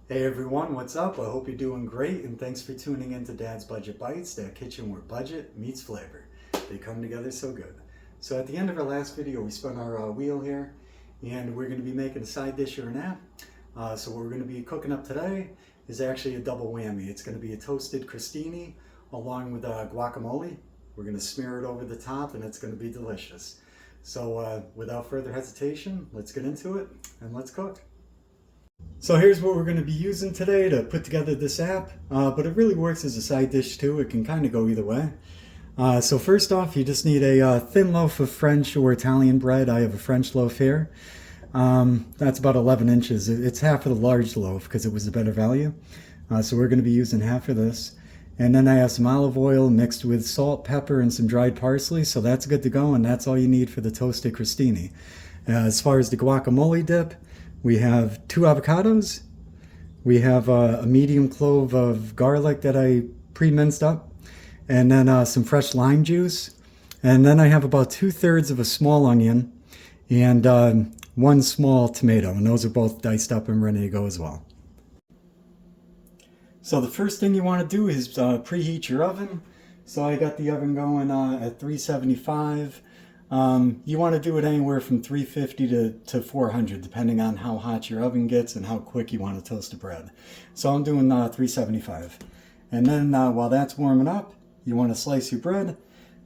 Hey everyone, what's up? I hope you're doing great and thanks for tuning in to Dad's Budget Bites, that kitchen where budget meets flavor. They come together so good. So at the end of our last video, we spun our wheel here and we're going to be making a side dish or an app. So what we're going to be cooking up today is actually a double whammy. It's going to be a toasted crostini along with guacamole. We're going to smear it over the top and it's going to be delicious. So without further hesitation, let's get into it and let's cook. So here's what we're going to be using today to put together this app, but it really works as a side dish too. It can kind of go either way. So first off, you just need a thin loaf of French or Italian bread. I have a French loaf here. That's about 11 inches. It's half of the large loaf because it was a better value. So we're going to be using half of this. And then I have some olive oil mixed with salt, pepper, and some dried parsley. So that's good to go, and that's all you need for the toasted crostini. As far as the guacamole dip, we have 2 avocados. We have a medium clove of garlic that I pre-minced up. And then some fresh lime juice. And then I have about 2/3 of a small onion and 1 small tomato. And those are both diced up and ready to go as well. So the first thing you want to do is preheat your oven. So I got the oven going at 375. You want to do it anywhere from 350 to 400, depending on how hot your oven gets and how quick you want to toast the bread. So I'm doing 375. And then while that's warming up, you want to slice your bread.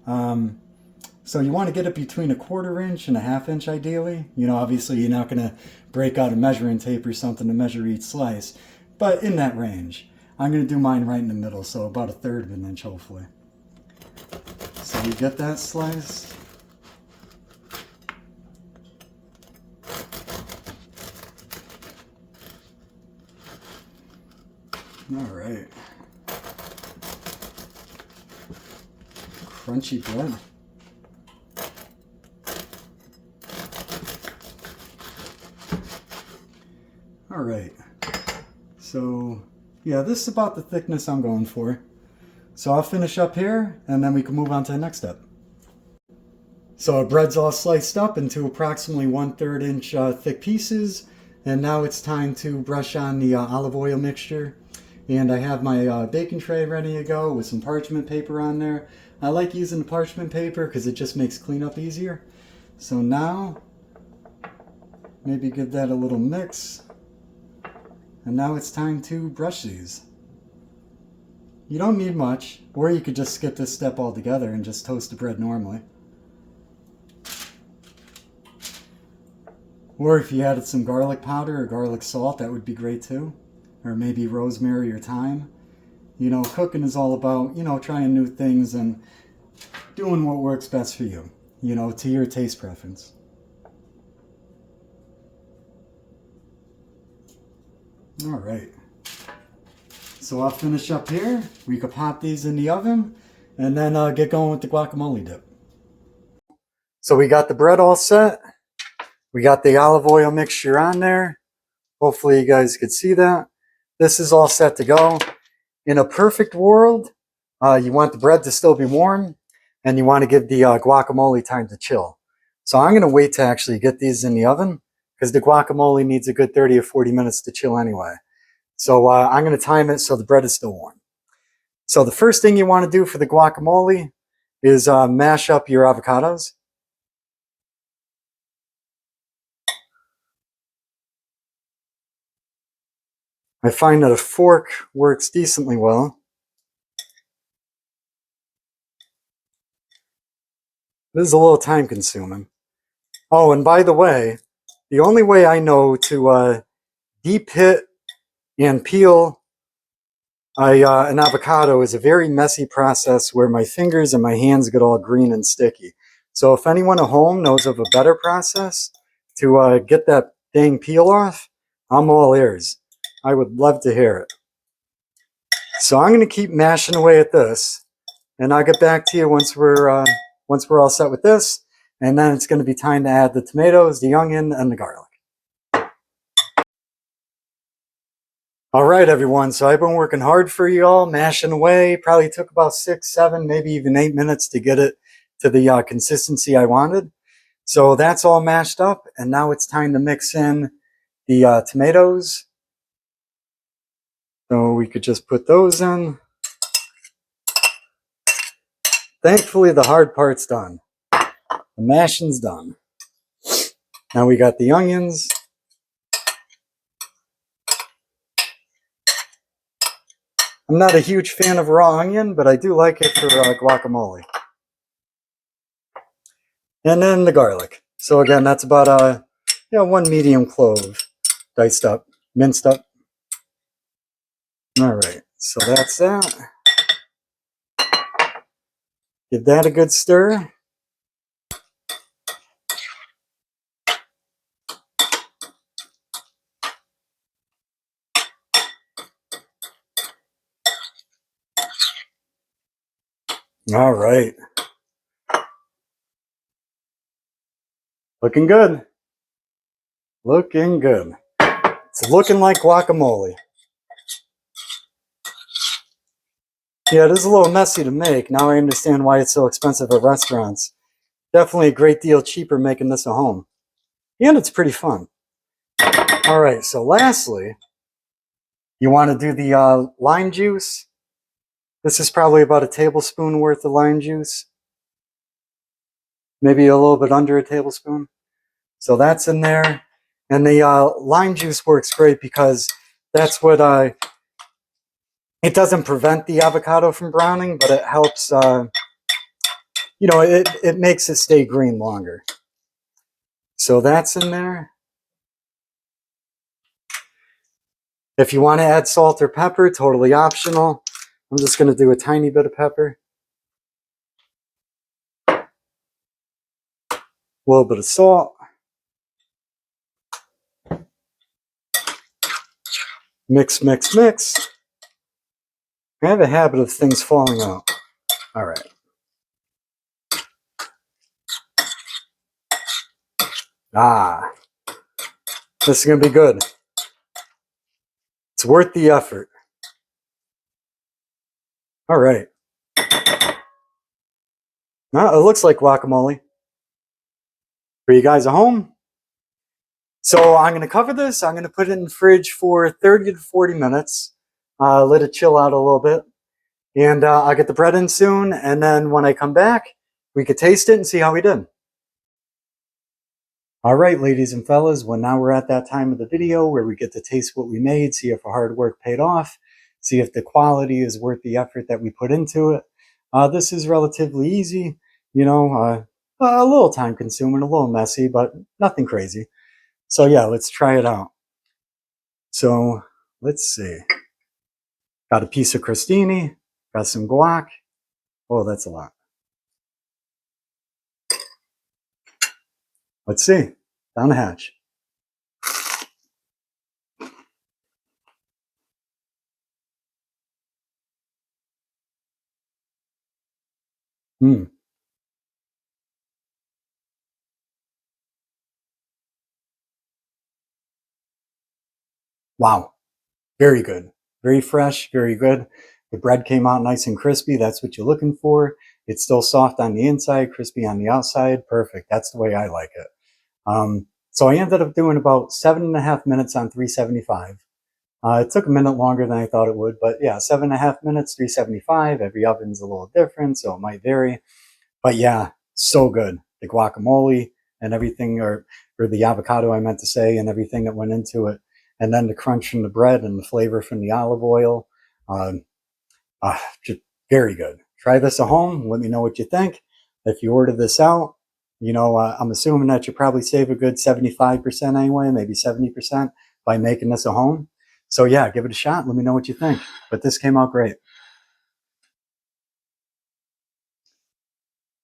So you want to get it between 1/4 inch and 1/2 inch ideally. You know, obviously you're not going to break out a measuring tape or something to measure each slice, but in that range. I'm going to do mine right in the middle, so about 1/3 of an inch hopefully. So you get that sliced. All right. Crunchy bread. All right. So yeah, this is about the thickness I'm going for. So I'll finish up here and then we can move on to the next step. So our bread's all sliced up into approximately 1/3 inch thick pieces. And now it's time to brush on the olive oil mixture. And I have my baking tray ready to go with some parchment paper on there. I like using the parchment paper because it just makes cleanup easier. So now, maybe give that a little mix. And now it's time to brush these. You don't need much, or you could just skip this step altogether and just toast the bread normally. Or if you added some garlic powder or garlic salt, that would be great too. Or maybe rosemary or thyme. You know, cooking is all about, you know, trying new things and doing what works best for you, you know, to your taste preference. All right. So I'll finish up here. We could pop these in the oven and then get going with the guacamole dip. So we got the bread all set. We got the olive oil mixture on there. Hopefully you guys could see that. This is all set to go. In a perfect world, you want the bread to still be warm and you want to give the guacamole time to chill. So I'm going to wait to actually get these in the oven because the guacamole needs a good 30 or 40 minutes to chill anyway. So I'm going to time it so the bread is still warm. So the first thing you want to do for the guacamole is mash up your avocados. I find that a fork works decently well. This is a little time consuming. Oh, and by the way, the only way I know to deep hit and peel an avocado is a very messy process where my fingers and my hands get all green and sticky. So if anyone at home knows of a better process to get that dang peel off, I'm all ears. I would love to hear it. So I'm going to keep mashing away at this, and I'll get back to you once we're all set with this. And then it's going to be time to add the tomatoes, the onion, and the garlic. All right, everyone. So I've been working hard for you all, mashing away. Probably took about 6, 7, maybe even 8 minutes to get it to the consistency I wanted. So that's all mashed up, and now it's time to mix in the tomatoes So we could just put those in. Thankfully, the hard part's done. The mashing's done. Now we got the onions. I'm not a huge fan of raw onion, but I do like it for guacamole. And then the garlic. So again, that's about one medium clove, diced up, minced up. All right, so that's that. Give that a good stir. All right. Looking good. Looking good. It's looking like guacamole. Yeah, it is a little messy to make. Now I understand why it's so expensive at restaurants. Definitely a great deal cheaper making this at home. And it's pretty fun. All right, so lastly, you want to do the lime juice. This is probably about a tablespoon worth of lime juice. Maybe a little bit under a tablespoon. So that's in there. And the lime juice works great because that's what it doesn't prevent the avocado from browning, but it helps, it makes it stay green longer. So that's in there. If you want to add salt or pepper, totally optional. I'm just going to do a tiny bit of pepper. A little bit of salt. Mix, mix, mix. I have a habit of things falling out. All right. This is going to be good. It's worth the effort. All right. Now it looks like guacamole. For you guys at home. So I'm going to cover this. I'm going to put it in the fridge for 30 to 40 minutes. Let it chill out a little bit. And I'll get the bread in soon. And then when I come back, we could taste it and see how we did. All right, ladies and fellas, well, now we're at that time of the video where we get to taste what we made, see if our hard work paid off, see if the quality is worth the effort that we put into it. This is relatively easy, a little time consuming, a little messy, but nothing crazy. So yeah, let's try it out. So let's see. Got a piece of crostini, got some guac. Oh, that's a lot. Let's see. Down the hatch. Wow. Very good. Very fresh, very good. The bread came out nice and crispy. That's what you're looking for. It's still soft on the inside, crispy on the outside. Perfect. That's the way I like it. So I ended up doing about 7.5 minutes on 375. It took a minute longer than I thought it would, but yeah, 7.5 minutes, 375. Every oven's a little different, so it might vary. But yeah, so good. The guacamole and everything, or the avocado I meant to say, and everything that went into it. And then the crunch from the bread and the flavor from the olive oil. Just very good. Try this at home. Let me know what you think. If you order this out, I'm assuming that you probably save a good 75% anyway, maybe 70% by making this at home. So yeah, give it a shot. Let me know what you think. But this came out great.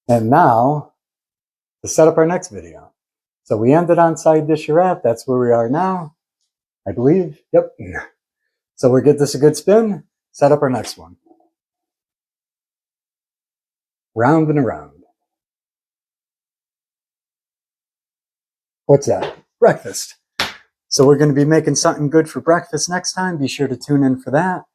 And now, to set up our next video. So we ended on side disherette. That's where we are now, I believe. Yep. So we'll give this a good spin, set up our next one. Round and around. What's that? Breakfast. So we're going to be making something good for breakfast next time. Be sure to tune in for that.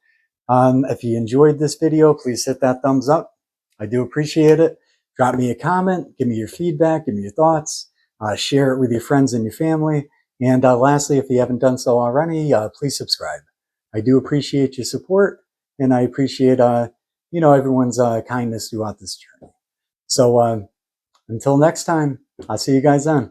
If you enjoyed this video, please hit that thumbs up. I do appreciate it. Drop me a comment. Give me your feedback. Give me your thoughts. Share it with your friends and your family. And lastly, if you haven't done so already, please subscribe. I do appreciate your support, and I appreciate everyone's kindness throughout this journey. So until next time, I'll see you guys then.